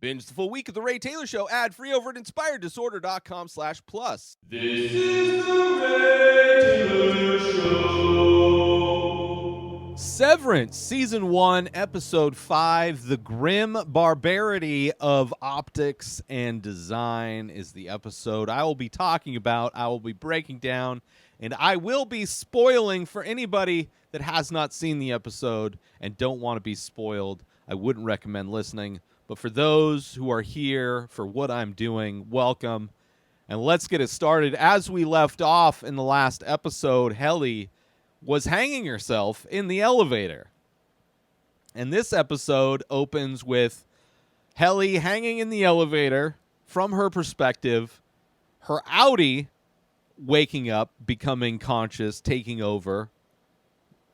Binge the full week of The Ray Taylor Show ad-free over at inspireddisorder.com/plus. This is The Ray Taylor Show. Severance, Season 1, Episode 5, The Grim Barbarity of Optics and Design is the episode I will be talking about, I will be breaking down, and I will be spoiling for anybody that has not seen the episode and don't want to be spoiled. I wouldn't recommend listening. But for those who are here for what I'm doing, welcome. And let's get it started. As we left off in the last episode, Helly was hanging herself in the elevator. And this episode opens with Helly hanging in the elevator from her perspective, her Audi waking up, becoming conscious, taking over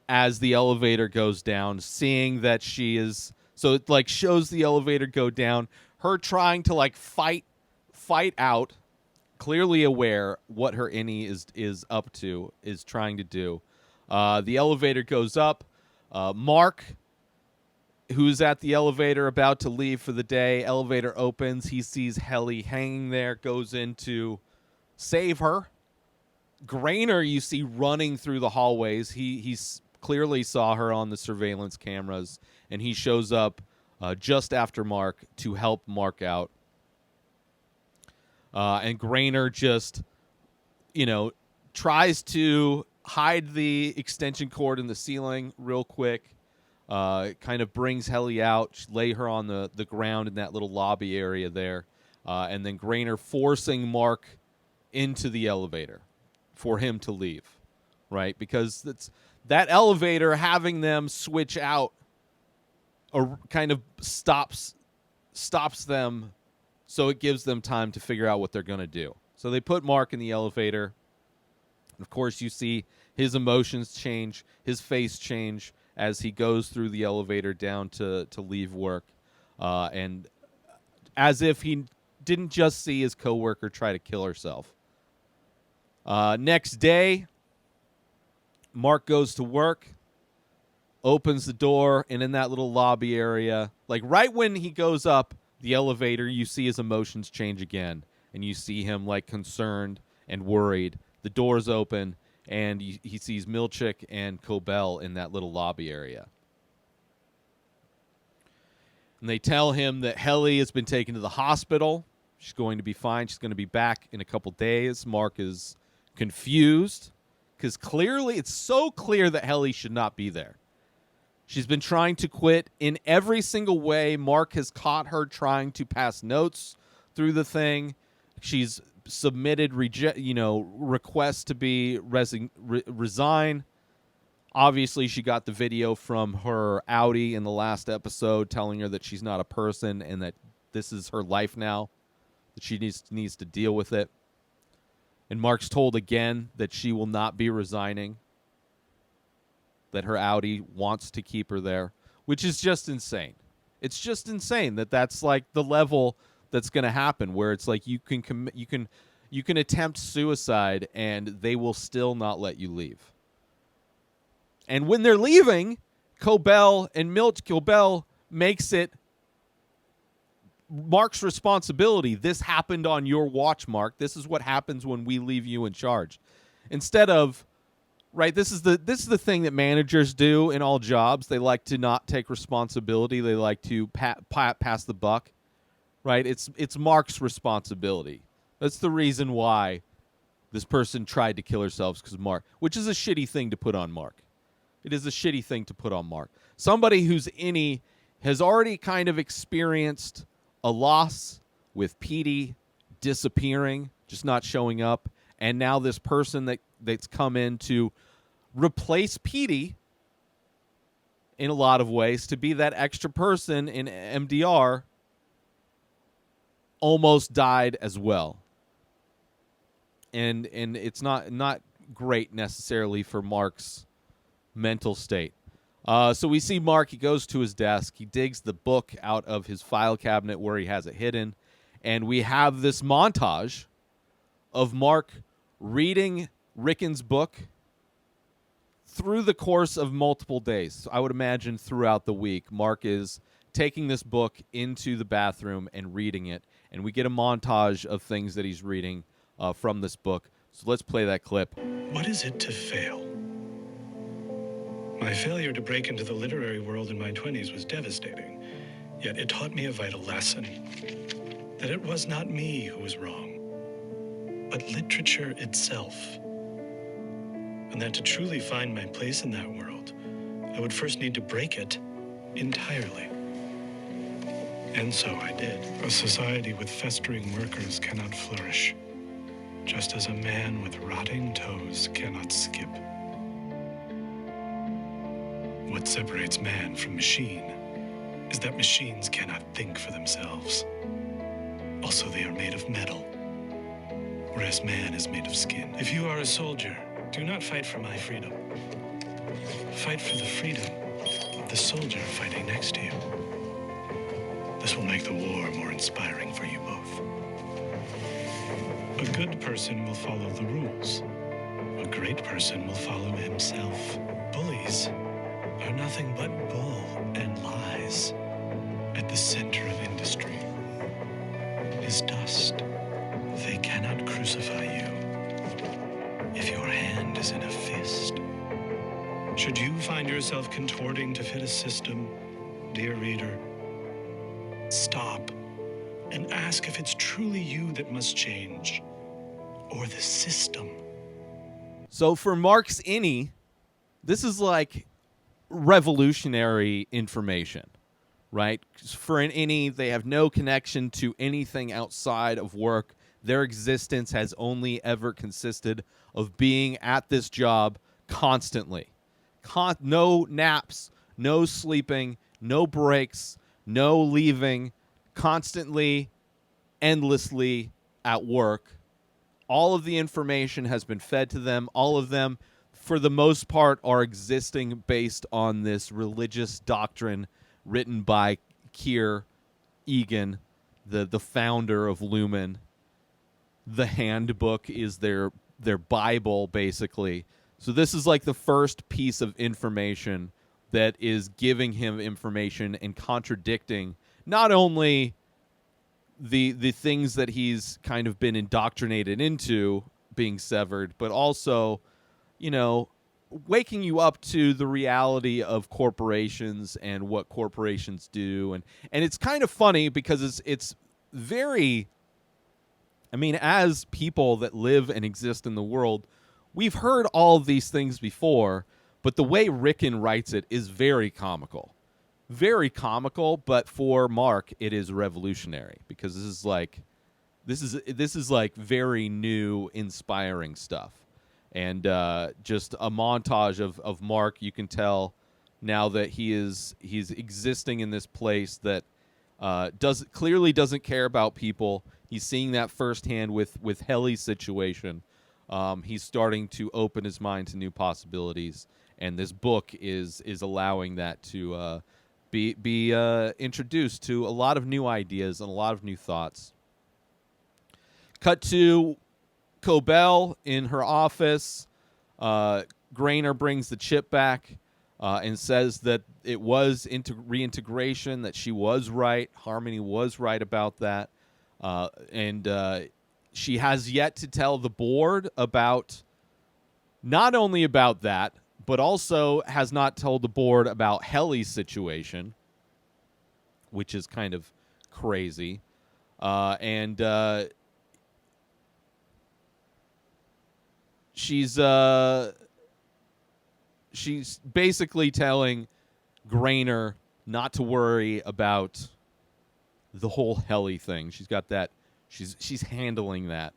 as the elevator goes down, seeing that she is... So it like shows the elevator go down, her trying to like fight out, clearly aware what her innie is up to, is trying to do. The elevator goes up. Mark, who's at the elevator about to leave for the day, elevator opens. He sees Helly hanging there, goes in to save her. Grainer, you see running through the hallways. He's clearly saw her on the surveillance cameras, and he shows up just after Mark to help Mark out. And Grainer just, tries to hide the extension cord in the ceiling real quick. Kind of brings Helly out, lay her on the ground in that little lobby area there. And then Grainer forcing Mark into the elevator for him to leave, right? Because that elevator, having them switch out or kind of stops them, so it gives them time to figure out what they're going to do. So they put Mark in the elevator. Of course, you see his emotions change, his face change as he goes through the elevator down to leave work. And as if he didn't just see his coworker try to kill herself. Next day, Mark goes to work, opens the door, and in that little lobby area, like right when he goes up the elevator, you see his emotions change again, and you see him like concerned and worried. The door's open, and he sees Milchick and Cobel in that little lobby area. And they tell him that Helly has been taken to the hospital. She's going to be fine. She's going to be back in a couple days. Mark is confused, because clearly, it's so clear that Helly should not be there. She's been trying to quit in every single way. Mark has caught her trying to pass notes through the thing. She's submitted requests to be resign. Obviously, she got the video from her Audi in the last episode telling her that she's not a person and that this is her life now, that she needs to deal with it. And Mark's told again that she will not be resigning, that her Audi wants to keep her there, which is just insane. It's just insane that that's like the level that's going to happen, where it's like you can attempt suicide and they will still not let you leave. And when they're leaving, Cobel makes it Mark's responsibility. This happened on your watch, Mark. This is what happens when we leave you in charge. Instead of, right, this is the thing that managers do in all jobs. They like to not take responsibility. They like to pass the buck, right? It's Mark's responsibility. That's the reason why this person tried to kill herself, because Mark, which is a shitty thing to put on Mark. It is a shitty thing to put on Mark. Somebody who's innie has already kind of experienced a loss with Petey disappearing, just not showing up, and now this person that's come in to replace Petey in a lot of ways, to be that extra person in MDR, almost died as well. And it's not great necessarily for Mark's mental state. So we see Mark, he goes to his desk, he digs the book out of his file cabinet where he has it hidden, and we have this montage of Mark reading Ricken's book through the course of multiple days. So I would imagine throughout the week, Mark is taking this book into the bathroom and reading it, and we get a montage of things that he's reading from this book. So let's play that clip. What is it to fail? My failure to break into the literary world in my 20s was devastating, yet it taught me a vital lesson. That it was not me who was wrong, but literature itself. And that to truly find my place in that world, I would first need to break it entirely. And so I did. A society with festering workers cannot flourish, just as a man with rotting toes cannot skip. What separates man from machine is that machines cannot think for themselves. Also, they are made of metal, whereas man is made of skin. If you are a soldier, do not fight for my freedom. Fight for the freedom of the soldier fighting next to you. This will make the war more inspiring for you both. A good person will follow the rules. A great person will follow himself. Bullies are nothing but bull and lies. At the center of industry is dust. They cannot crucify you if your hand is in a fist. Should you find yourself contorting to fit a system, dear reader, stop and ask if it's truly you that must change, or the system. So for Mark's innie, this is like revolutionary information, right? For an innie, they have no connection to anything outside of work. Their existence has only ever consisted of being at this job constantly. No naps, no sleeping, no breaks, no leaving, constantly, endlessly at work. All of the information has been fed to them. All of them, for the most part, are existing based on this religious doctrine written by Keir Egan, the founder of Lumen. The handbook is their Bible, basically. So this is like the first piece of information that is giving him information and contradicting not only the things that he's kind of been indoctrinated into being severed, but also, you know, waking you up to the reality of corporations and what corporations do. And it's kind of funny because it's very, I mean, as people that live and exist in the world, we've heard all of these things before, but the way Ricken writes it is very comical. Very comical, but for Mark, it is revolutionary because this is like very new, inspiring stuff. And just a montage of Mark, you can tell now that he's existing in this place that clearly doesn't care about people. He's seeing that firsthand with Helly's situation. He's starting to open his mind to new possibilities, and this book is allowing that to be introduced to a lot of new ideas and a lot of new thoughts. Cut to Cobel in her office. Grainer brings the chip back and says that it was reintegration, that she was right. Harmony was right about that. And she has yet to tell the board about not only about that, but also has not told the board about Helly's situation, which is kind of crazy. She's basically telling Grainer not to worry about the whole Helly thing. She's got that. She's handling that,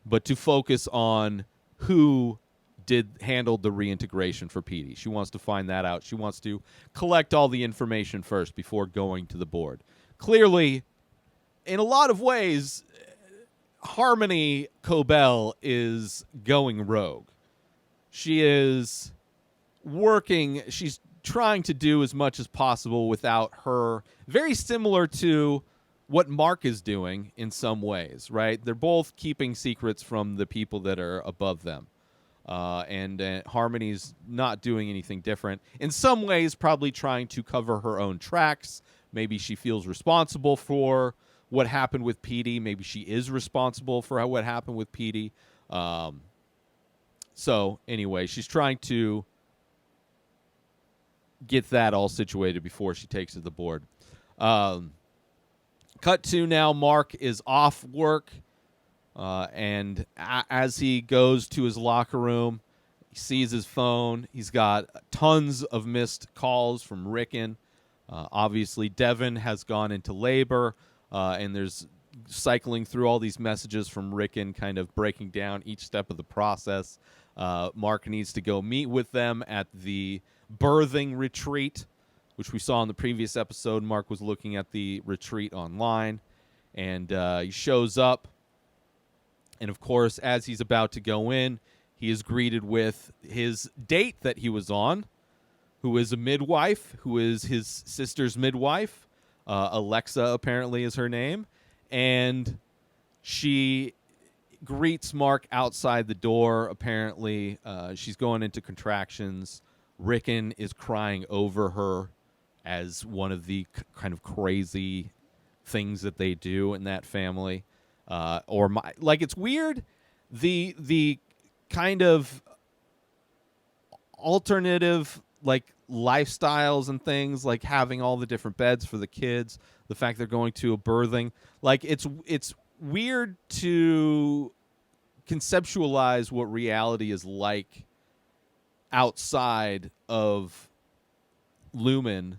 but to focus on who handled the reintegration for Petey. She wants to find that out. She wants to collect all the information first before going to the board. Clearly, in a lot of ways, Harmony Cobel is going rogue. She is working. She's trying to do as much as possible without her. Very similar to what Mark is doing in some ways, right? They're both keeping secrets from the people that are above them. and Harmony's not doing anything different. In some ways, probably trying to cover her own tracks. Maybe she feels responsible for what happened with Petey. Maybe she is responsible for what happened with Petey. So anyway, she's trying to get that all situated before she takes to the board. Cut to now, Mark is off work, and as he goes to his locker room, he sees his phone. He's got tons of missed calls from Ricken. Obviously, Devon has gone into labor, and there's cycling through all these messages from Ricken, kind of breaking down each step of the process. Mark needs to go meet with them at the birthing retreat, which we saw in the previous episode. Mark was looking at the retreat online, and he shows up. And, of course, as he's about to go in, he is greeted with his date that he was on, who is a midwife, who is his sister's midwife. Alexa, apparently, is her name. And she greets Mark outside the door, apparently. She's going into contractions. Ricken is crying over her as one of the kind of crazy things that they do in that family. It's weird. The kind of alternative lifestyles and things, like having all the different beds for the kids, the fact they're going to a birthing, it's weird to conceptualize what reality is like outside of Lumen,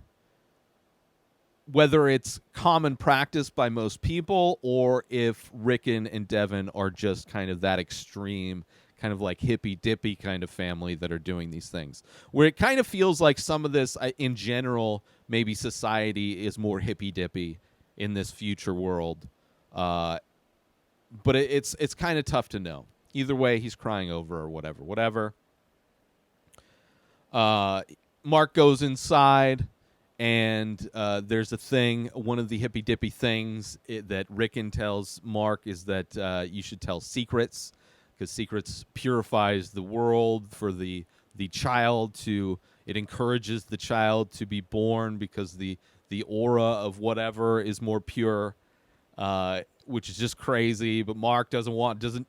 whether it's common practice by most people or if Ricken and Devon are just kind of that extreme, kind of like hippy-dippy kind of family that are doing these things. Where it kind of feels like some of this, in general, maybe society is more hippy-dippy in this future world. But it's kind of tough to know. Either way, he's crying over or whatever. Mark goes inside, and there's a thing. One of the hippy-dippy things that Ricken tells Mark is that you should tell secrets, because secrets purifies the world for the child to. It encourages the child to be born because the aura of whatever is more pure, which is just crazy. But Mark doesn't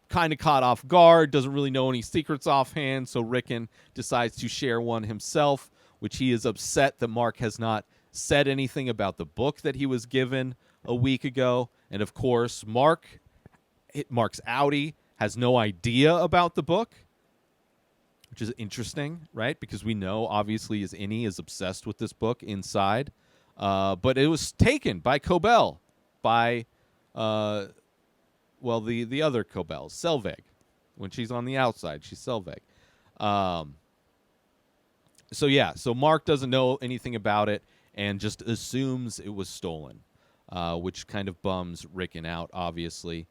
kind of caught off guard, doesn't really know any secrets offhand, so Ricken decides to share one himself, which he is upset that Mark has not said anything about the book that he was given a week ago. And of course, Mark's outie has no idea about the book, which is interesting, right? Because we know, obviously, his innie is obsessed with this book inside. But it was taken by Cobel, by... the other Cobel, Selvig. When she's on the outside, she's Selvig. So Mark doesn't know anything about it and just assumes it was stolen, which kind of bums Ricken out, obviously.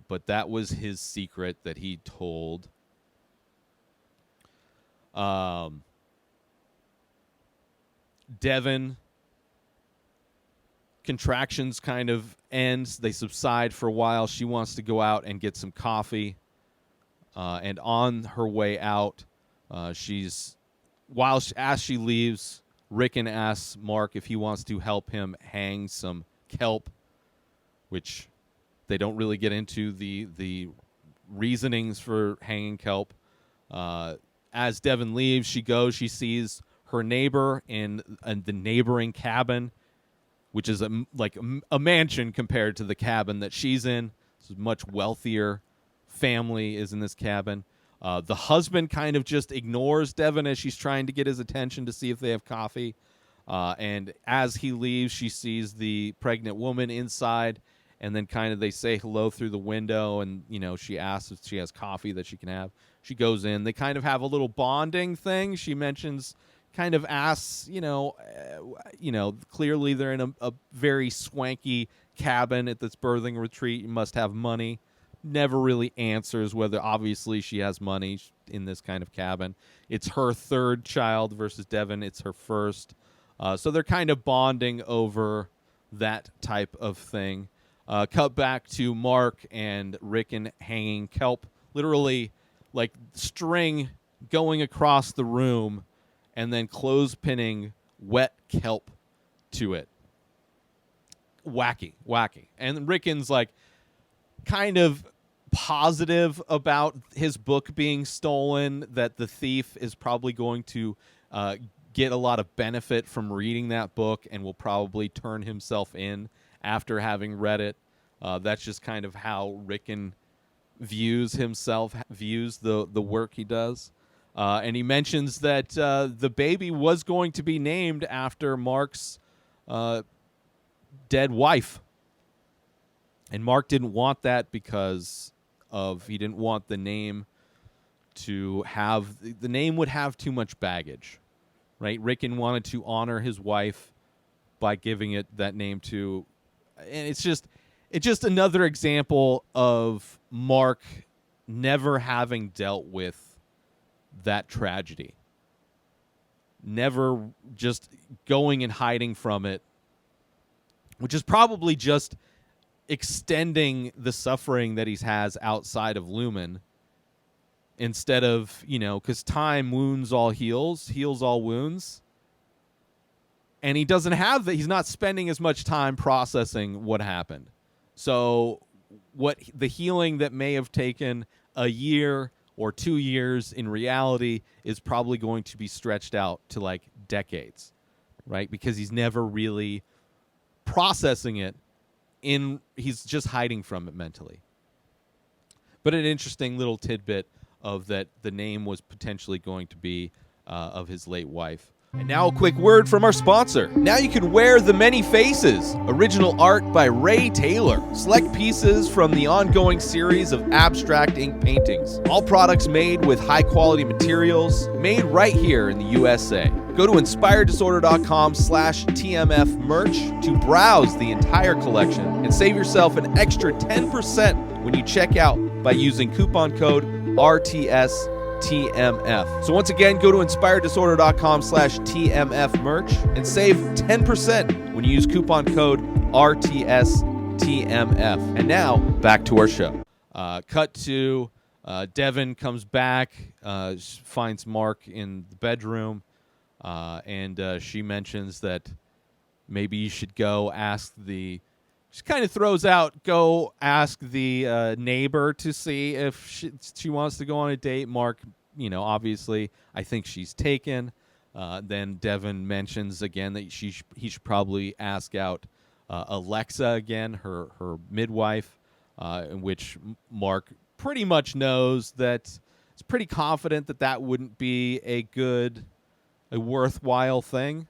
But that was his secret that he told. Devon... Contractions kind of ends. They subside for a while. She wants to go out and get some coffee. And on her way out, as she leaves, Ricken asks Mark if he wants to help him hang some kelp, which they don't really get into the reasonings for hanging kelp. As Devon leaves, she sees her neighbor in the neighboring cabin, which is a mansion compared to the cabin that she's in. This is a much wealthier family is in this cabin. The husband kind of just ignores Devon as she's trying to get his attention to see if they have coffee. And as he leaves, she sees the pregnant woman inside, and then kind of they say hello through the window, and she asks if she has coffee that she can have. She goes in. They kind of have a little bonding thing. She mentions... kind of asks, clearly they're in a very swanky cabin at this birthing retreat. You must have money. Never really answers whether, obviously, she has money in this kind of cabin. It's her third child versus Devon. It's her first. So they're kind of bonding over that type of thing. Cut back to Mark and Ricken hanging kelp. Literally, like string going across the room and then clothespinning wet kelp to it. Wacky. And Ricken's like kind of positive about his book being stolen, that the thief is probably going to get a lot of benefit from reading that book and will probably turn himself in after having read it. That's just kind of how Ricken views himself, views the work he does. And he mentions that the baby was going to be named after Mark's dead wife. And Mark didn't want that because he didn't want the name to have, the name would have too much baggage, right? Ricken wanted to honor his wife by giving it that name to, and it's just another example of Mark never having dealt with that tragedy, never just going and hiding from it, which is probably just extending the suffering that he has outside of Lumen, instead of, because time wounds all heals all wounds. And he doesn't have that. He's not spending as much time processing what happened. So what the healing that may have taken a year or 2 years in reality is probably going to be stretched out to like decades, right? Because he's never really processing it. He's just hiding from it mentally. But an interesting little tidbit of that the name was potentially going to be of his late wife. And now a quick word from our sponsor. Now you can wear The Many Faces, original art by Ray Taylor. Select pieces from the ongoing series of abstract ink paintings. All products made with high-quality materials, made right here in the USA. Go to inspireddisorder.com/TMF merch to browse the entire collection and save yourself an extra 10% when you check out by using coupon code RTSTMF. So once again, go to inspireddisorder.com/TMF merch and save 10% when you use coupon code RTSTMF. And now, back to our show. Cut to Devon comes back, finds Mark in the bedroom, and she mentions that maybe you should go ask she kind of throws out, go ask the neighbor to see if she wants to go on a date. Mark, obviously, I think she's taken. Then Devon mentions again that he should probably ask out Alexa again, her midwife, in which Mark pretty much knows that, is pretty confident that wouldn't be a worthwhile thing.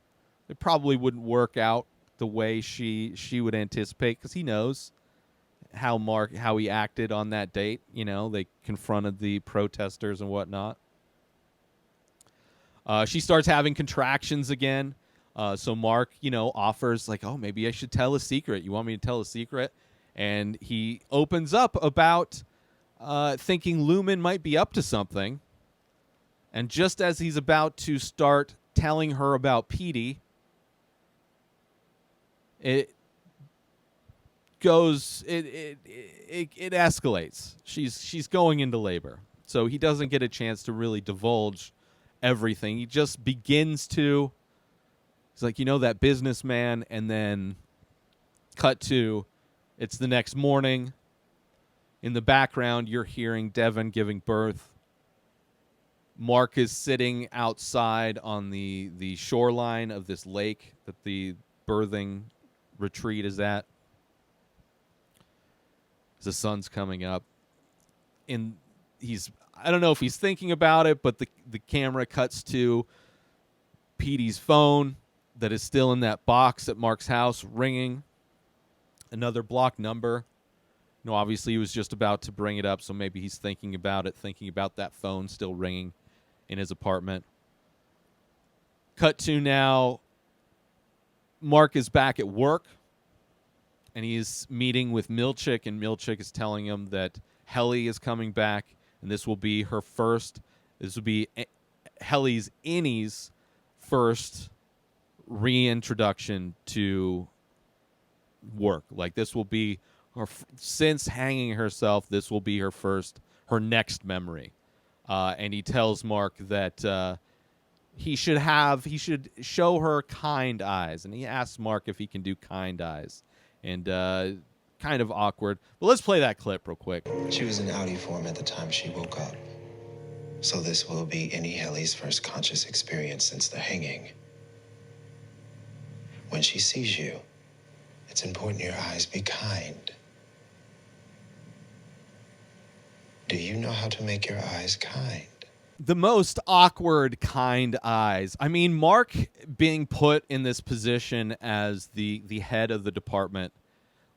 It probably wouldn't work out the way she would anticipate, because he knows how he acted on that date. They confronted the protesters and whatnot. She starts having contractions again. So Mark, offers like, oh, maybe I should tell a secret. You want me to tell a secret? And he opens up about thinking Lumen might be up to something. And just as he's about to start telling her about Petey, it escalates. She's going into labor. So he doesn't get a chance to really divulge everything. He just begins to. He's like, that businessman, and then cut to, it's the next morning. In the background, you're hearing Devon giving birth. Mark is sitting outside on the shoreline of this lake that the birthing retreat is at. The sun's coming up. And I don't know if he's thinking about it, but the camera cuts to Petey's phone that is still in that box at Mark's house, ringing. Another block number. Obviously he was just about to bring it up, so maybe he's thinking about that phone still ringing in his apartment. Cut to now, Mark is back at work, and he's meeting with Milchick, and Milchick is telling him that Helly is coming back, and this will be Helly's Innie's first reintroduction to work. Like, this will be since hanging herself, this will be her next memory and he tells Mark that he should show her kind eyes, and he asks Mark if he can do kind eyes, and kind of awkward. But let's play that clip real quick. She was in Audi form at the time she woke up. So this will be any Helly's first conscious experience since the hanging. When she sees you, it's important your eyes be kind. Do you know how to make your eyes kind? The most awkward kind eyes. I mean, Mark being put in this position as the head of the department,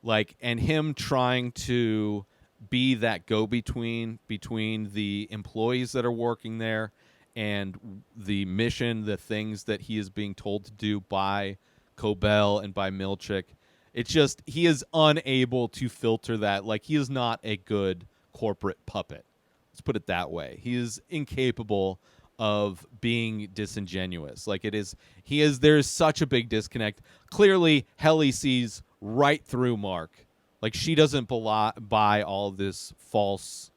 like, and him trying to be that go-between between the employees that are working there and the mission, the things that he is being told to do by Cobel and by Milchick. It's just, he is unable to filter that. Like, he is not a good corporate puppet. Let's put it that way. He is incapable of being disingenuous. Like, there's such a big disconnect. Clearly, Helly sees right through Mark. Like, she doesn't buy all this false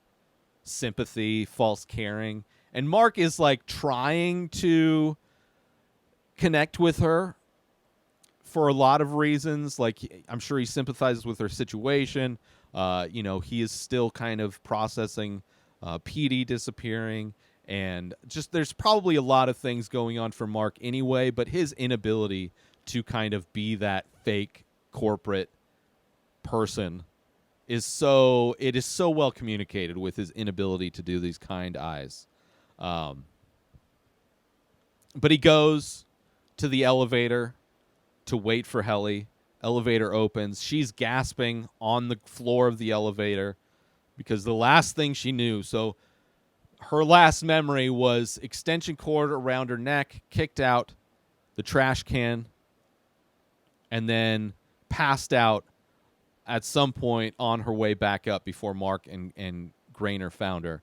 sympathy, false caring. And Mark is, like, trying to connect with her for a lot of reasons. Like, I'm sure he sympathizes with her situation. He is still kind of processing Petey disappearing. And just, there's probably a lot of things going on for Mark anyway, but his inability to kind of be that fake corporate person is so well communicated with his inability to do these kind eyes. But he goes to the elevator to wait for Helly. Elevator opens. She's gasping on the floor of the elevator because the last thing she knew, so her last memory was extension cord around her neck, kicked out, the trash can, and then passed out at some point on her way back up before Mark and Grainer found her.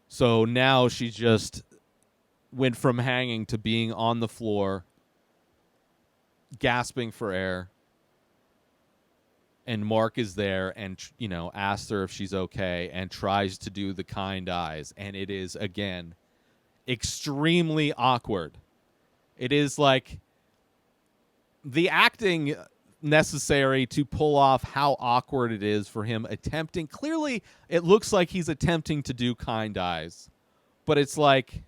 So now she just went from hanging to being on the floor, gasping for air. And Mark is there and, asks her if she's okay and tries to do the kind eyes. And it is, again, extremely awkward. It is like the acting necessary to pull off how awkward it is for him attempting. Clearly, it looks like he's attempting to do kind eyes, but it's like,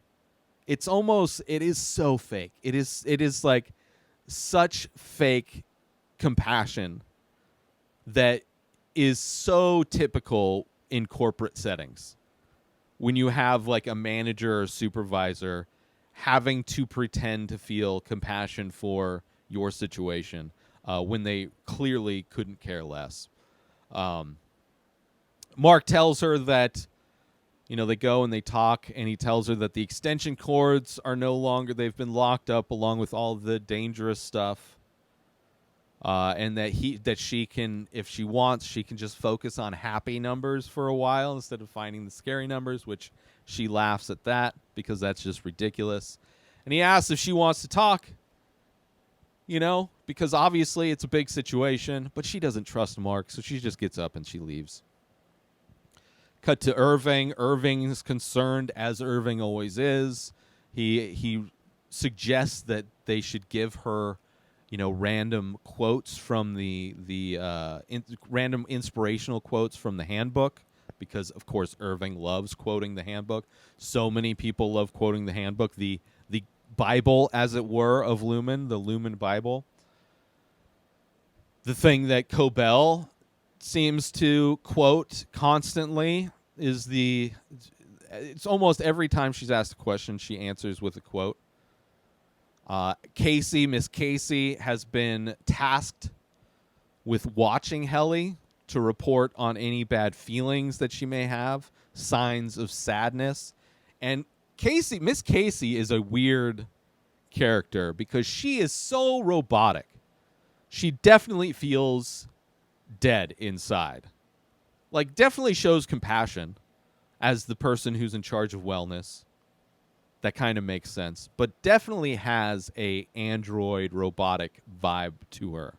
it is so fake. It is like such fake compassion that is so typical in corporate settings. When you have like a manager or supervisor having to pretend to feel compassion for your situation, when they clearly couldn't care less. Mark tells her that, they go and they talk, and he tells her that the extension cords are no longer, they've been locked up along with all the dangerous stuff. And that she can, if she wants, she can just focus on happy numbers for a while instead of finding the scary numbers, which she laughs at that because that's just ridiculous. And he asks if she wants to talk, because obviously it's a big situation, but she doesn't trust Mark, so she just gets up and she leaves. Cut to Irving. Irving's concerned, as Irving always is. He suggests that they should give her, random quotes from random inspirational quotes from the handbook, because of course Irving loves quoting the handbook. So many people love quoting the handbook, the Bible, as it were, of Lumen, the Lumen Bible. The thing that Cobel seems to quote constantly is it's almost every time she's asked a question, she answers with a quote. Miss Casey has been tasked with watching Helly to report on any bad feelings that she may have, signs of sadness. And Miss Casey is a weird character because she is so robotic. She definitely feels dead inside. Like, definitely shows compassion as the person who's in charge of wellness. That kind of makes sense, but definitely has a android robotic vibe to her.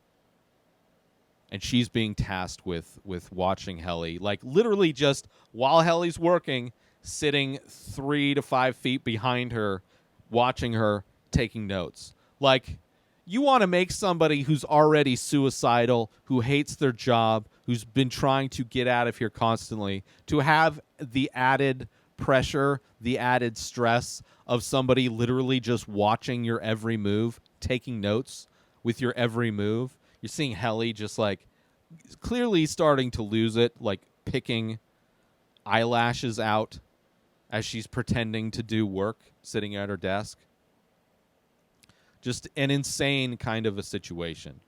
and she's being tasked with watching Helly, like literally just while Helly's working, sitting 3 to 5 feet behind her, watching her, taking notes. Like, you want to make somebody who's already suicidal, who hates their job, who's been trying to get out of here constantly, to have the added pressure, the added stress of somebody literally just watching your every move, taking notes with your every move. You're seeing Helly just like clearly starting to lose it, like picking eyelashes out as she's pretending to do work, sitting at her desk. Just an insane kind of a situation.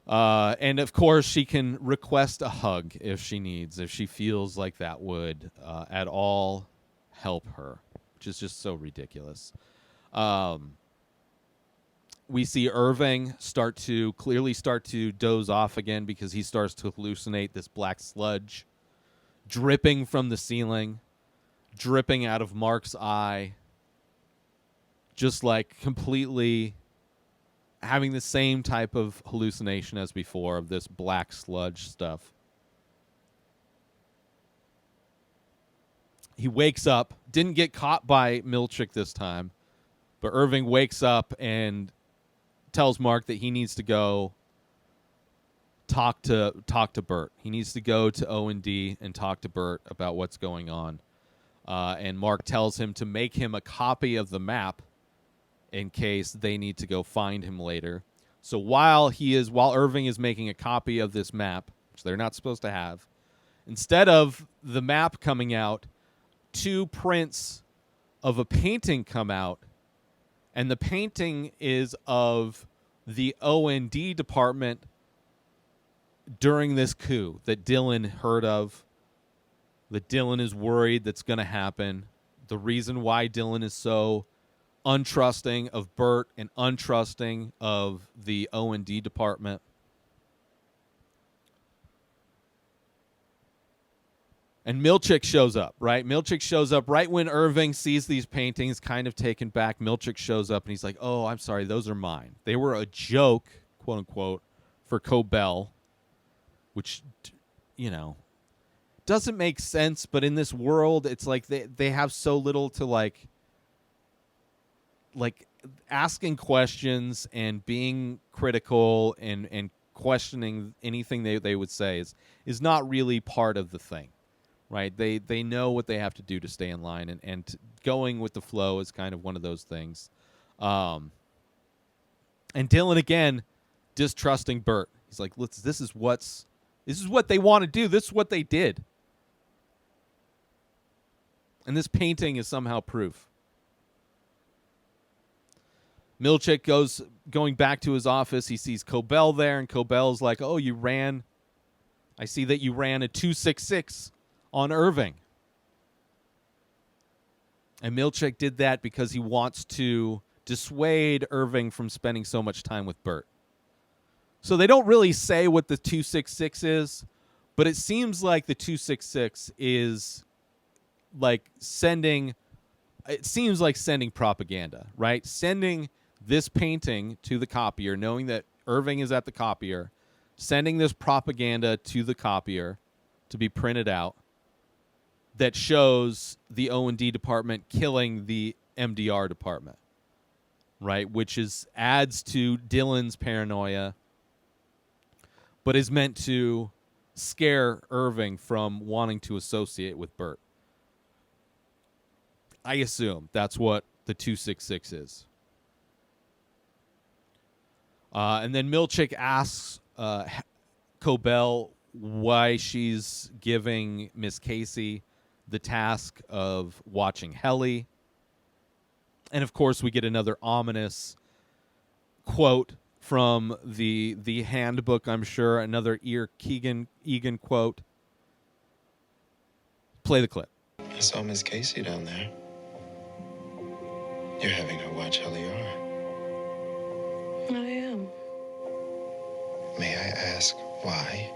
And of course, she can request a hug if she needs, if she feels like that would at all help her, which is just so ridiculous. We see Irving clearly start to doze off again because he starts to hallucinate this black sludge dripping from the ceiling, dripping out of Mark's eye, just like completely having the same type of hallucination as before of this black sludge stuff. He wakes up, didn't get caught by Milchick this time, but Irving wakes up and tells Mark that he needs to go talk to Burt. He needs to go to O&D and talk to Burt about what's going on. And Mark tells him to make him a copy of the map in case they need to go find him later. So while Irving is making a copy of this map, which they're not supposed to have, instead of the map coming out, 2 prints of a painting come out, and the painting is of the O&D department during this coup that Dylan heard of, that Dylan is worried that's going to happen, the reason why Dylan is so untrusting of Burt and untrusting of the O&D department. And Milchick shows up, right? Milchick shows up right when Irving sees these paintings, kind of taken back. Milchick shows up and he's like, "Oh, I'm sorry, those are mine. They were a joke, quote unquote, for Cobel," which, doesn't make sense, but in this world, it's like they have so little to like asking questions and being critical and questioning anything they would say is not really part of the thing, right? They know what they have to do to stay in line, and going with the flow is kind of one of those things. And Dylan, again, distrusting Burt. He's like, this is what they want to do. This is what they did. And this painting is somehow proof. Milchick going back to his office. He sees Cobel there, and Cobel's like, "Oh, I see that you ran a 266 on Irving." And Milchick did that because he wants to dissuade Irving from spending so much time with Burt. So they don't really say what the 266 is, but it seems like the 266 is like sending propaganda, right? Sending this painting to the copier, knowing that Irving is at the copier, sending this propaganda to the copier to be printed out that shows the O&D department killing the MDR department, right? Which adds to Dylan's paranoia, but is meant to scare Irving from wanting to associate with Burt. I assume that's what the 266 is. And then Milchick asks Cobel why she's giving Miss Casey the task of watching Helly. And of course, we get another ominous quote from the handbook, I'm sure. Another Egan quote. Play the clip. I saw Miss Casey down there. You're having her watch Helly R. I am. May I ask why?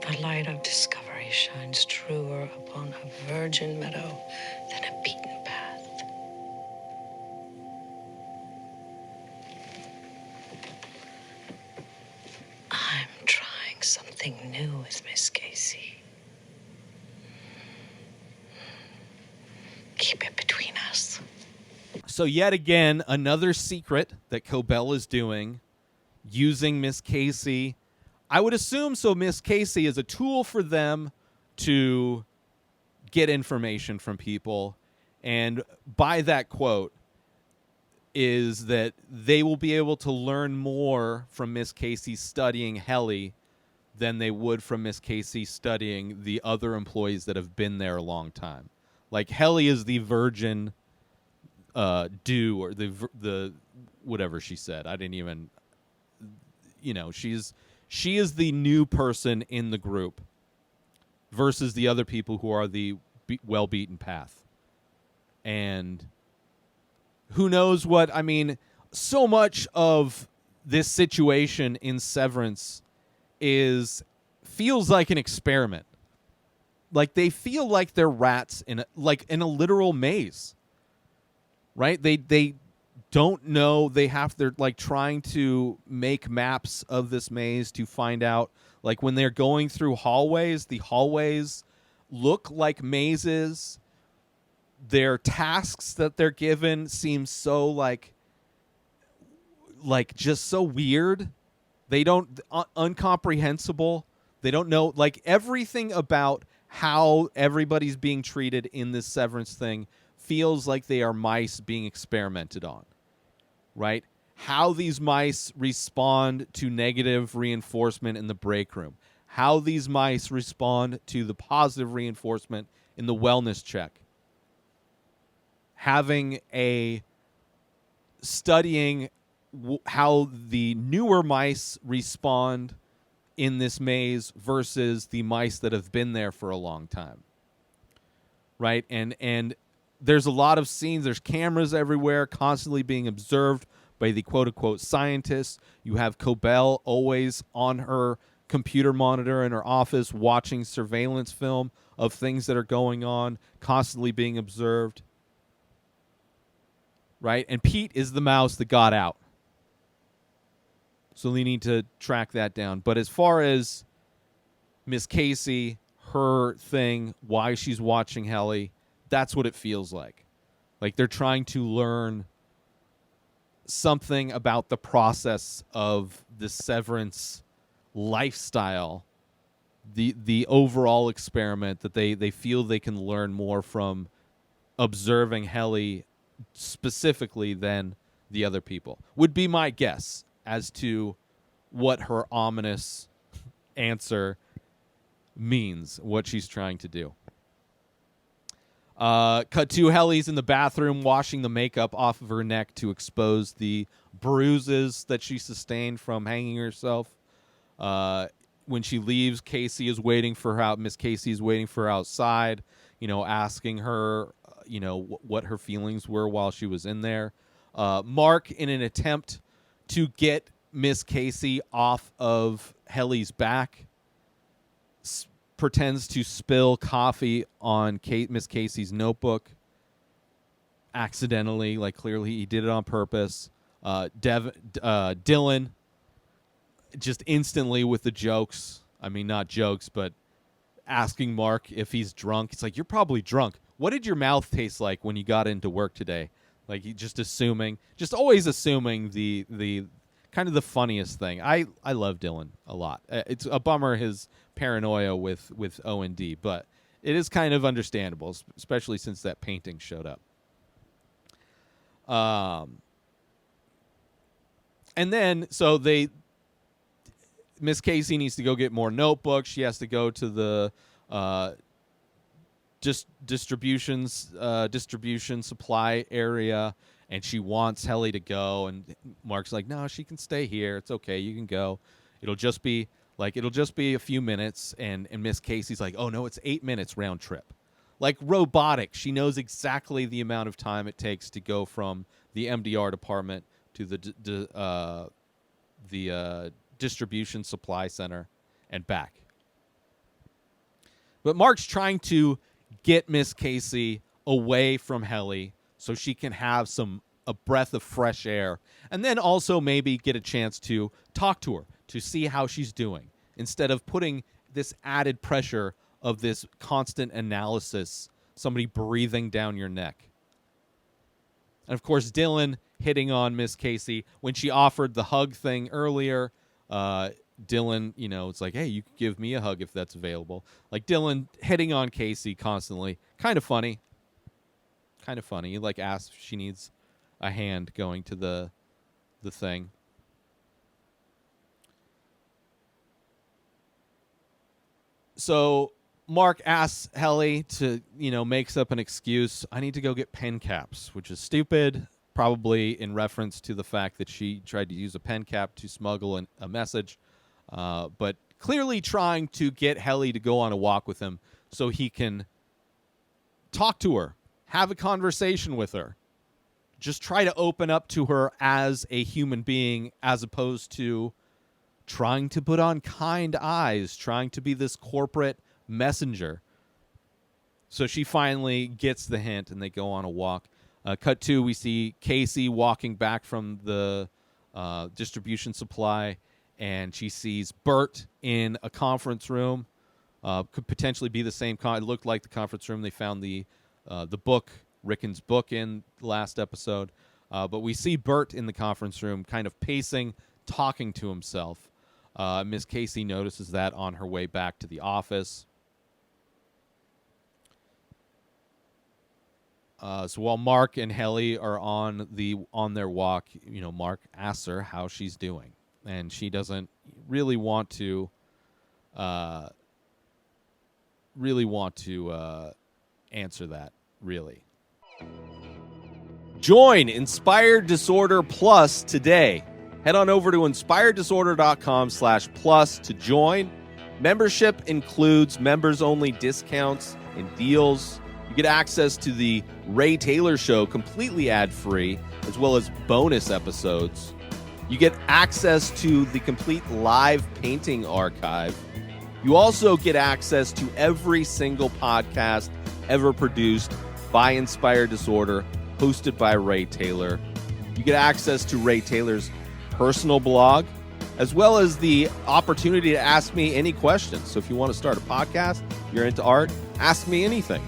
The light of discovery shines truer upon a virgin meadow than a beaten path. something new with Miss Casey. Keep it between us. So yet again, another secret that Cobel is doing, using Miss Casey. I would assume so Miss Casey is a tool for them to get information from people. And by that quote is that they will be able to learn more from Miss Casey studying Helly than they would from Miss Casey studying the other employees that have been there a long time. Like, Helly is the virgin do, or the whatever she said. I didn't even, she is the new person in the group versus the other people who are the well-beaten path. And who knows what, so much of this situation in Severance feels like an experiment. Like, they feel like they're rats in a literal maze, right? They don't know. They're like trying to make maps of this maze to find out, like, when they're going through hallways, the hallways look like mazes. Their tasks that they're given seem so like just so weird. They don't incomprehensible. They don't know, like, everything about how everybody's being treated in this Severance thing feels like they are mice being experimented on, right? How these mice respond to negative reinforcement in the break room. How these mice respond to the positive reinforcement in the wellness check. Studying how the newer mice respond in this maze versus the mice that have been there for a long time, right? And there's a lot of scenes. There's cameras everywhere, constantly being observed by the quote-unquote scientists. You have Cobel always on her computer monitor in her office watching surveillance film of things that are going on, constantly being observed, right? And Pete is the mouse that got out. So they need to track that down. But as far as Miss Casey, her thing, why she's watching Helly, that's what it feels like. Like, they're trying to learn something about the process of the Severance lifestyle, the overall experiment, that they feel they can learn more from observing Helly specifically than the other people. Would be my guess as to what her ominous answer means, what she's trying to do. Cut to Helly's in the bathroom washing the makeup off of her neck to expose the bruises that she sustained from hanging herself. When she leaves, Casey is waiting for her. Miss Casey is waiting for her outside, asking her, what her feelings were while she was in there. Mark, in an attempt to get Miss Casey off of Helly's back, pretends to spill coffee on Miss Casey's notebook accidentally. Like, clearly he did it on purpose. Dylan, just instantly with the jokes. Not jokes, but asking Mark if he's drunk. It's like, you're probably drunk. What did your mouth taste like when you got into work today? Like, just always assuming the kind of the funniest thing. I love Dylan a lot. It's a bummer his paranoia with O&D, but it is kind of understandable, especially since that painting showed up. And then, so Miss Casey needs to go get more notebooks. She has to go to the distribution supply area, and she wants Helly to go, and Mark's like, no, she can stay here. It's okay. You can go. It'll just be a few minutes. And Miss Casey's like, oh no, it's 8 minutes round trip. Like robotic. She knows exactly the amount of time it takes to go from the MDR department to the distribution supply center and back. But Mark's trying to get Miss Casey away from Helly so she can have a breath of fresh air, and then also maybe get a chance to talk to her, to see how she's doing, instead of putting this added pressure of this constant analysis, somebody breathing down your neck. And, of course, Dylan hitting on Miss Casey. When she offered the hug thing earlier, Dylan, it's like, hey, you could give me a hug if that's available. Like, Dylan hitting on Casey constantly. Kind of funny. Like, asks if she needs a hand going to the thing. So Mark asks Helly to, makes up an excuse. I need to go get pen caps, which is stupid, probably in reference to the fact that she tried to use a pen cap to smuggle a message, but clearly trying to get Helly to go on a walk with him so he can talk to her, have a conversation with her, just try to open up to her as a human being as opposed to trying to put on kind eyes, trying to be this corporate messenger. So she finally gets the hint, and they go on a walk. Cut 2, we see Casey walking back from the distribution supply, and she sees Burt in a conference room. Could potentially be the same. It looked like the conference room they found the book, Ricken's book, in the last episode. But we see Burt in the conference room, kind of pacing, talking to himself. Miss Casey notices that on her way back to the office. So while Mark and Helly are on their walk, Mark asks her how she's doing, and she doesn't really want to answer that, really. Join Inspired Disorder Plus today. Head on over to inspireddisorder.com/plus to join. Membership includes members-only discounts and deals. You get access to the Ray Taylor Show completely ad-free, as well as bonus episodes. You get access to the complete live painting archive. You also get access to every single podcast ever produced by Inspired Disorder, hosted by Ray Taylor. You get access to Ray Taylor's personal blog, as well as the opportunity to ask me any questions. So if you want to start a podcast, you're into art, ask me anything.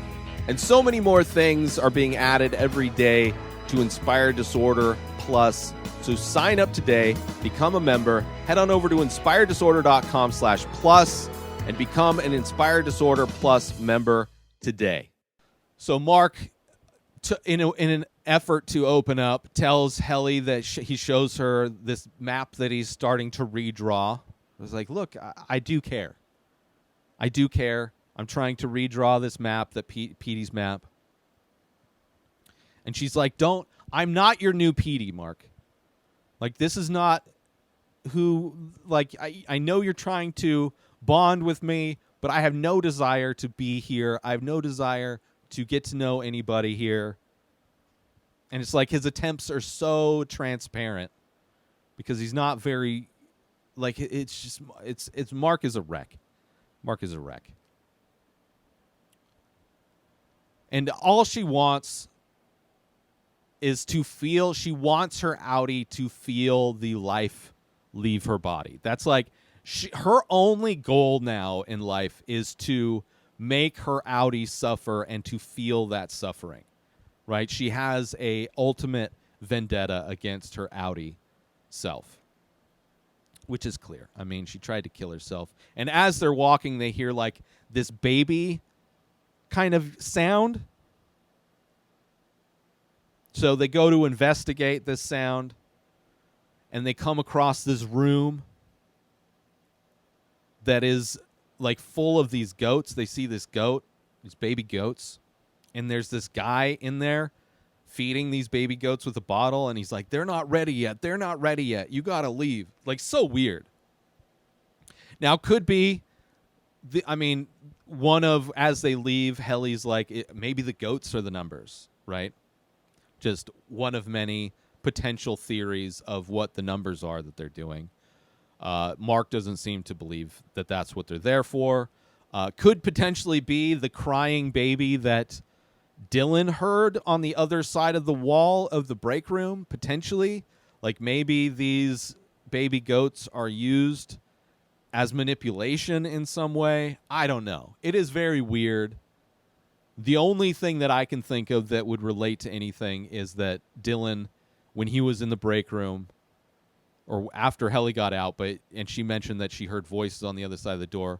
And so many more things are being added every day to Inspired Disorder Plus. So sign up today, become a member, head on over to inspireddisorder.com/plus and become an Inspired Disorder Plus member today. So Mark, in an effort to open up, tells Helly that he shows her this map that he's starting to redraw. I was like, look, I do care. I do care. I'm trying to redraw this map, Petey's map. And she's like, I'm not your new Petey, Mark. Like, this is not who, like, I know you're trying to bond with me, but I have no desire to be here. I have no desire to get to know anybody here. And it's like his attempts are so transparent because he's not very, like, it's Mark is a wreck. Mark is a wreck. And all she wants is to feel, she wants her outie to feel the life leave her body. That's like, her only goal now in life is to make her outie suffer and to feel that suffering, right? She has a ultimate vendetta against her outie self, which is clear. I mean, she tried to kill herself. And as they're walking, they hear like this baby kind of sound. So they go to investigate this sound, and they come across this room that is like full of these goats. They see this goat, these baby goats, and there's this guy in there feeding these baby goats with a bottle, and he's like, they're not ready yet. They're not ready yet. You got to leave. Like, so weird. Now, could be, as they leave, Helly's like, maybe the goats are the numbers, right? Just one of many potential theories of what the numbers are that they're doing. Mark doesn't seem to believe that that's what they're there for. Could potentially be the crying baby that Dylan heard on the other side of the wall of the break room, potentially. Like maybe these baby goats are used as manipulation in some way. I don't know. It is very weird. The only thing that I can think of that would relate to anything is that Dylan, when he was in the break room, or after Helly got out, and she mentioned that she heard voices on the other side of the door,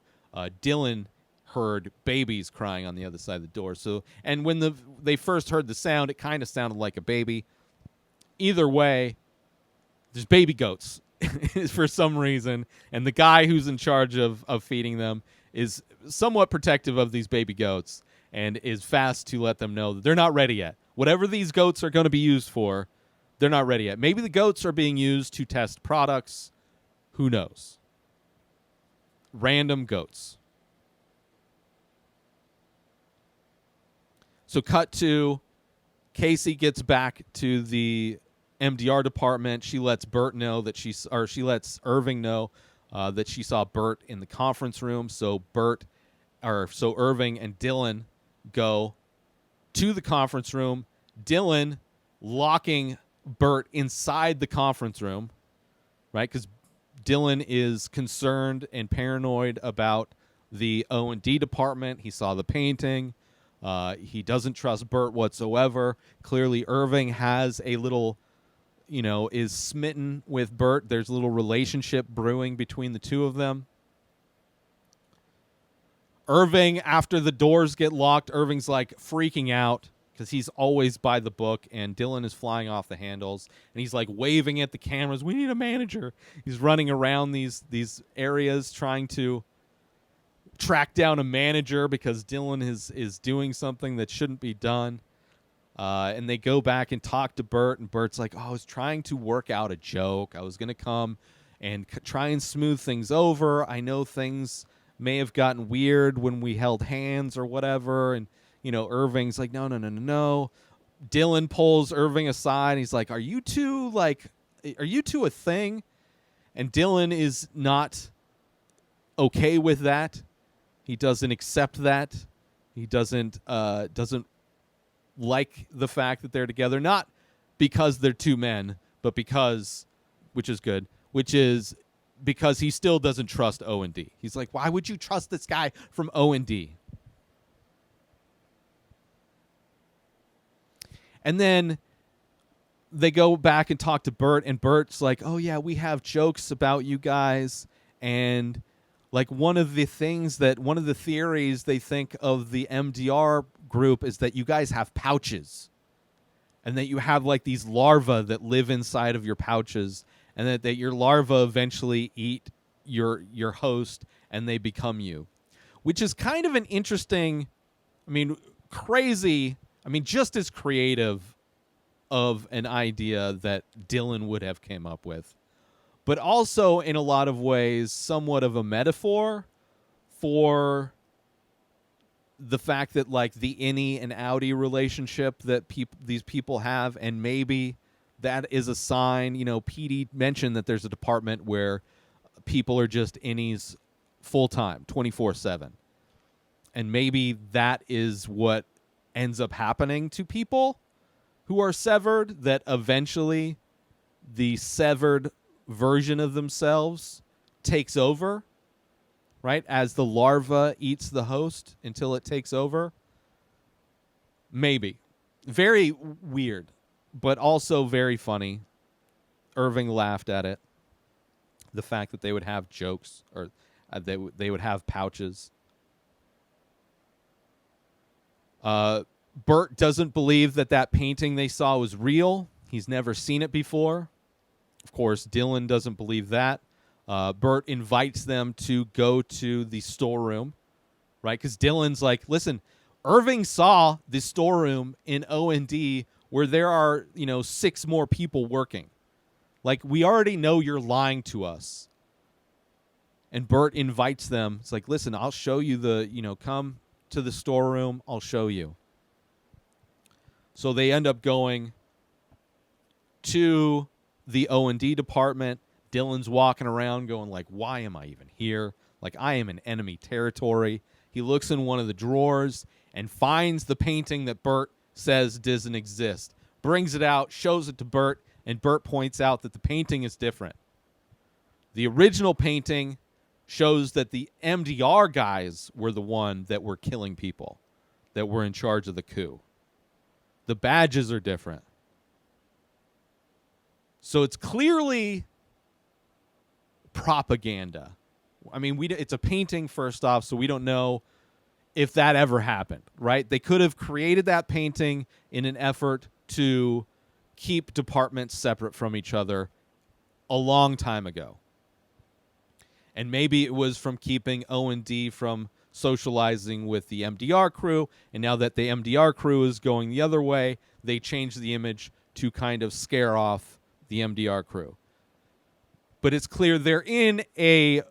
Dylan heard babies crying on the other side of the door. So, and when they first heard the sound, it kind of sounded like a baby. Either way, there's baby goats for some reason, and the guy who's in charge of feeding them is somewhat protective of these baby goats and is fast to let them know that they're not ready yet. Whatever these goats are going to be used for, they're not ready yet. Maybe the goats are being used to test products. Who knows? Random goats. So cut to Casey gets back to the MDR department. She lets Burt know that she lets Irving know that she saw Burt in the conference room. So Irving and Dylan go to the conference room. Dylan locking Burt inside the conference room, right? Because Dylan is concerned and paranoid about the O&D department. He saw the painting. He doesn't trust Burt whatsoever. Clearly, Irving has a little, is smitten with Burt. There's a little relationship brewing between the two of them. Irving, after the doors get locked, Irving's like freaking out because he's always by the book, and Dylan is flying off the handles, and he's like waving at the cameras. We need a manager. He's running around these areas trying to track down a manager because Dylan is doing something that shouldn't be done. And they go back and talk to Burt, and Burt's like, I was trying to work out a joke. I was going to come and try and smooth things over. I know things may have gotten weird when we held hands or whatever. And, Irving's like, no. Dylan pulls Irving aside. And he's like, are you two a thing? And Dylan is not okay with that. He doesn't accept that. He doesn't like the fact that they're together, not because they're two men, but because he still doesn't trust O&D. He's like, why would you trust this guy from O&D? And then they go back and talk to Burt, and Burt's like, oh yeah, we have jokes about you guys, and like one of the theories they think of the MDR group is that you guys have pouches, and that you have like these larvae that live inside of your pouches, and that your larvae eventually eat your host and they become you, which is kind of an interesting, crazy, just as creative of an idea that Dylan would have came up with, but also in a lot of ways somewhat of a metaphor for the fact that like the innie and outie relationship that these people have, and maybe that is a sign. Petey mentioned that there's a department where people are just innies full time, 24/7, and maybe that is what ends up happening to people who are severed. That eventually the severed version of themselves takes over, right? As the larva eats the host until it takes over. Maybe. Very weird, but also very funny. Irving laughed at it. The fact that they would have jokes, or they would have pouches. Burt doesn't believe that painting they saw was real. He's never seen it before. Of course, Dylan doesn't believe that. Burt invites them to go to the storeroom, right? Because Dylan's like, listen, Irving saw the storeroom in O&D where there are, 6 more people working. Like, we already know you're lying to us. And Burt invites them. It's like, listen, I'll show you come to the storeroom. I'll show you. So they end up going to the O&D department. Dylan's walking around going like, why am I even here? Like, I am in enemy territory. He looks in one of the drawers and finds the painting that Burt says doesn't exist. Brings it out, shows it to Burt, and Burt points out that the painting is different. The original painting shows that the MDR guys were the one that were killing people, that were in charge of the coup. The badges are different. So it's clearly propaganda. I mean, it's a painting, first off, so we don't know if that ever happened, right? They could have created that painting in an effort to keep departments separate from each other a long time ago. And maybe it was from keeping O&D from socializing with the MDR crew, and now that the MDR crew is going the other way, they changed the image to kind of scare off the MDR crew. But it's clear they're in a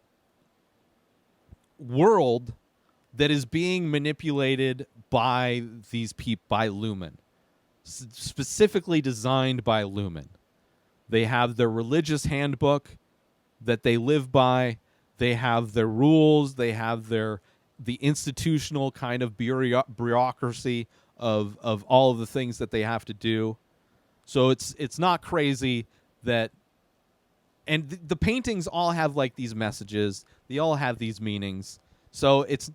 world that is being manipulated by these people, by Lumen, specifically designed by Lumen. They have their religious handbook that they live by. They have their rules. They have the institutional kind of bureaucracy of all of the things that they have to do. So it's not crazy that, and the paintings all have like these messages. They all have these meanings. So it's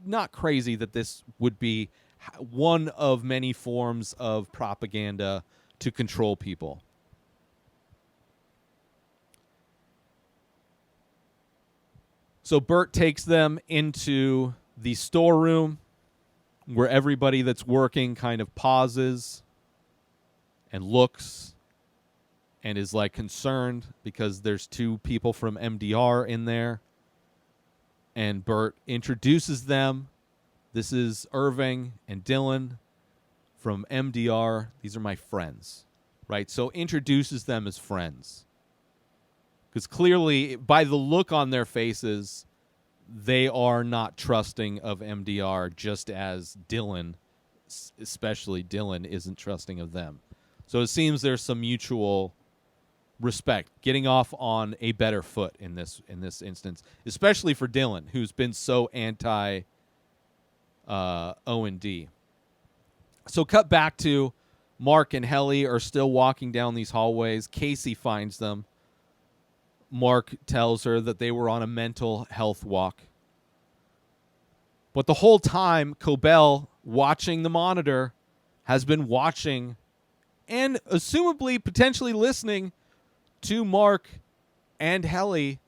not crazy that this would be one of many forms of propaganda to control people. So Burt takes them into the storeroom where everybody that's working kind of pauses and looks and is like concerned because there's two people from MDR in there. And Burt introduces them. This is Irving and Dylan from MDR. These are my friends, right? So introduces them as friends. Because clearly, by the look on their faces, they are not trusting of MDR, just as Dylan, especially Dylan, isn't trusting of them. So it seems there's some mutual respect, getting off on a better foot in this instance, especially for Dylan, who's been so anti O&D. So cut back to Mark and Helly are still walking down these hallways. Casey finds them. Mark tells her that they were on a mental health walk. But the whole time, Cobel, watching the monitor, has been watching and assumably potentially listening to Mark and Helly.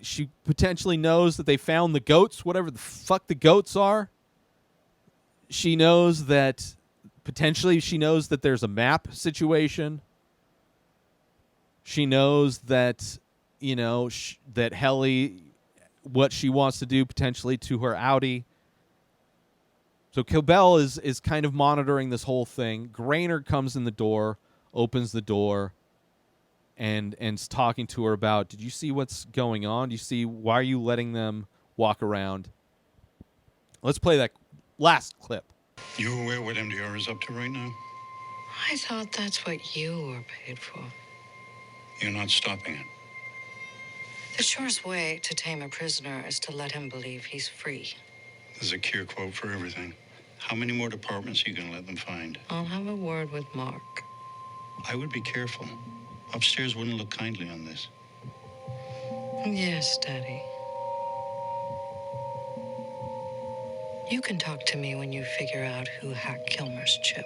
She potentially knows that they found the goats, whatever the fuck the goats are. She knows that there's a map situation. She knows that, that Helly, what she wants to do potentially to her outie. So Cobel is kind of monitoring this whole thing. Grainer comes in the door, opens the door, and's talking to her about, did you see what's going on? Do you see, why are you letting them walk around? Let's play that last clip. You aware what MDR is up to right now? I thought that's what you were paid for. You're not stopping it. The surest way to tame a prisoner is to let him believe he's free. There's a cure quote for everything. How many more departments are you going to let them find? I'll have a word with Mark. I would be careful. Upstairs wouldn't look kindly on this. Yes, Daddy. You can talk to me when you figure out who hacked Kilmer's chip.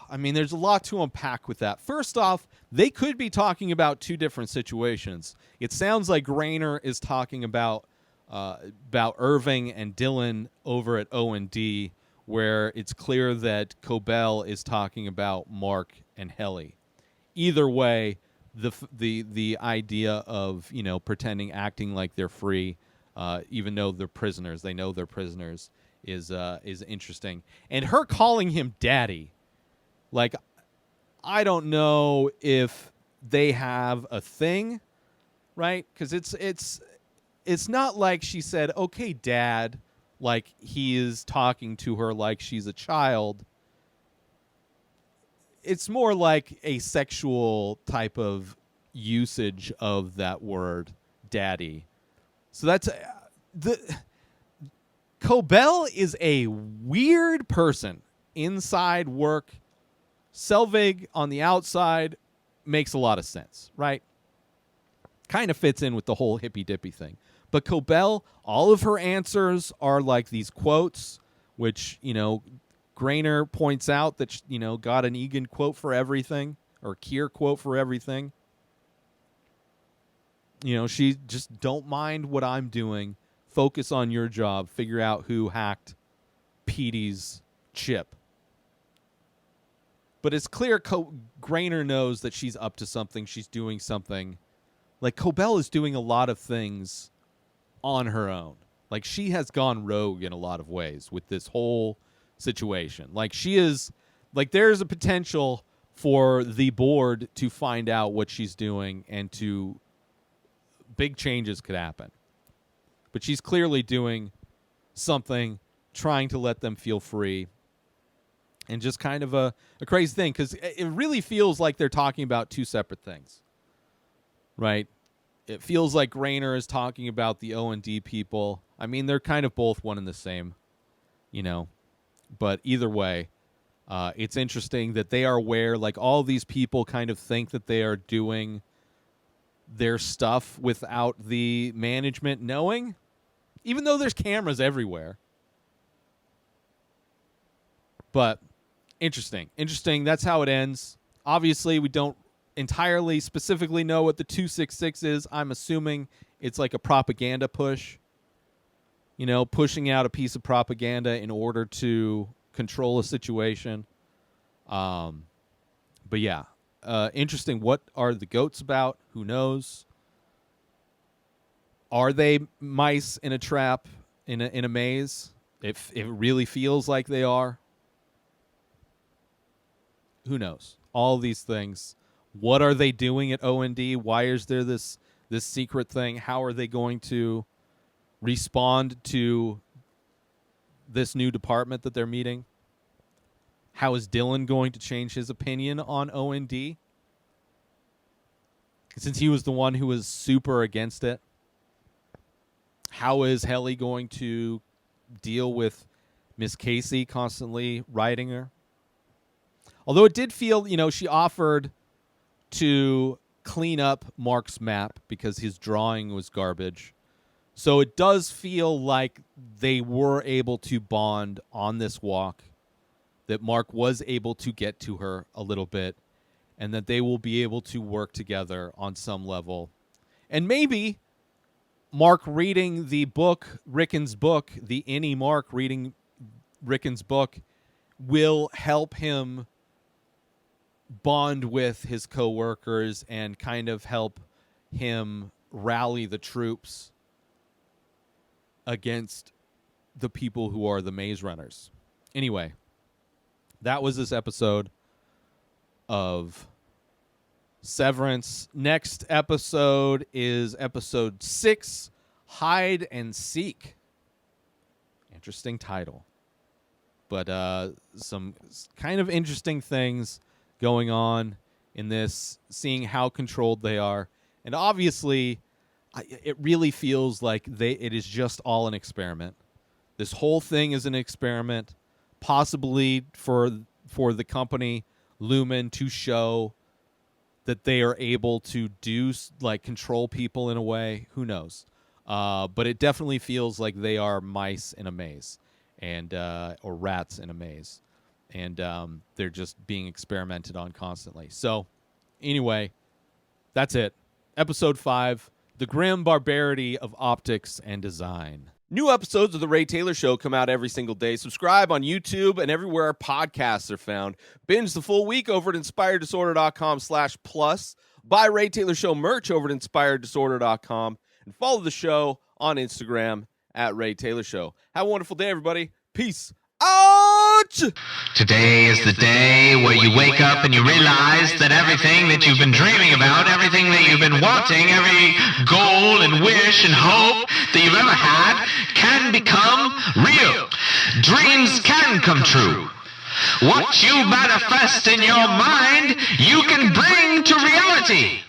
I mean, there's a lot to unpack with that. First off, they could be talking about two different situations. It sounds like Grainer is talking about Irving and Dylan over at O&D, where it's clear that Cobel is talking about Mark and Helly. Either way, the idea of pretending, acting like they're free, even though they're prisoners, they know they're prisoners, is interesting. And her calling him daddy. Like, I don't know if they have a thing, right? Because it's not like she said, okay, Dad, like he is talking to her like she's a child. It's more like a sexual type of usage of that word, daddy. So that's Cobel is a weird person inside work. Selvig on the outside makes a lot of sense, right? kind of fits in with the whole hippy-dippy thing. But Cobel, all of her answers are like these quotes, which, Grainer points out that, got an Egan quote for everything, or Keir quote for everything. She just, don't mind what I'm doing. Focus on your job. Figure out who hacked Petey's chip. But it's clear Grainer knows that she's up to something. She's doing something. Like, Cobel is doing a lot of things on her own. Like, she has gone rogue in a lot of ways with this whole situation. Like, she is, like, there's a potential for the board to find out what she's doing and to, big changes could happen. But she's clearly doing something, trying to let them feel free. And just kind of a crazy thing, because it really feels like they're talking about two separate things, right? It feels like Grainer is talking about the O&D people. I mean, they're kind of both one and the same, But either way, it's interesting that they are aware, like all these people kind of think that they are doing their stuff without the management knowing, even though there's cameras everywhere. But interesting. That's how it ends. Obviously, we don't entirely specifically know what the 266 is. I'm assuming it's like a propaganda push. Pushing out a piece of propaganda in order to control a situation. But yeah, interesting. What are the goats about? Who knows? Are they mice in a trap, in a maze? If it really feels like they are. Who knows? All these things. What are they doing at O&D? Why is there this secret thing? How are they going to respond to this new department that they're meeting? How is Dylan going to change his opinion on O&D? Since he was the one who was super against it. How is Helly going to deal with Miss Casey constantly writing her? Although it did feel, she offered to clean up Mark's map because his drawing was garbage. So it does feel like they were able to bond on this walk, that Mark was able to get to her a little bit, and that they will be able to work together on some level. And maybe Mark reading the book, Ricken's book, the any Mark reading Ricken's book, will help him bond with his coworkers and kind of help him rally the troops against the people who are the maze runners. Anyway, that was this episode of Severance. Next episode is episode 6, Hide and Seek. Interesting title. But some kind of interesting things going on in this, seeing how controlled they are. And obviously, it really feels like it is just all an experiment. This whole thing is an experiment, possibly for the company Lumen to show that they are able to do, like, control people in a way. Who knows? But it definitely feels like they are mice in a maze, and or rats in a maze. And they're just being experimented on constantly. So, anyway, that's it. Episode 5, The Grim Barbarity of Optics and Design. New episodes of The Ray Taylor Show come out every single day. Subscribe on YouTube and everywhere our podcasts are found. Binge the full week over at inspireddisorder.com/plus. Buy Ray Taylor Show merch over at inspireddisorder.com. And follow the show on Instagram at Ray Taylor Show. Have a wonderful day, everybody. Peace out! Today is the day where you wake up and you realize that everything that you've been dreaming about, everything that you've been wanting, every goal and wish and hope that you've ever had can become real. Dreams can come true. What you manifest in your mind, you can bring to reality.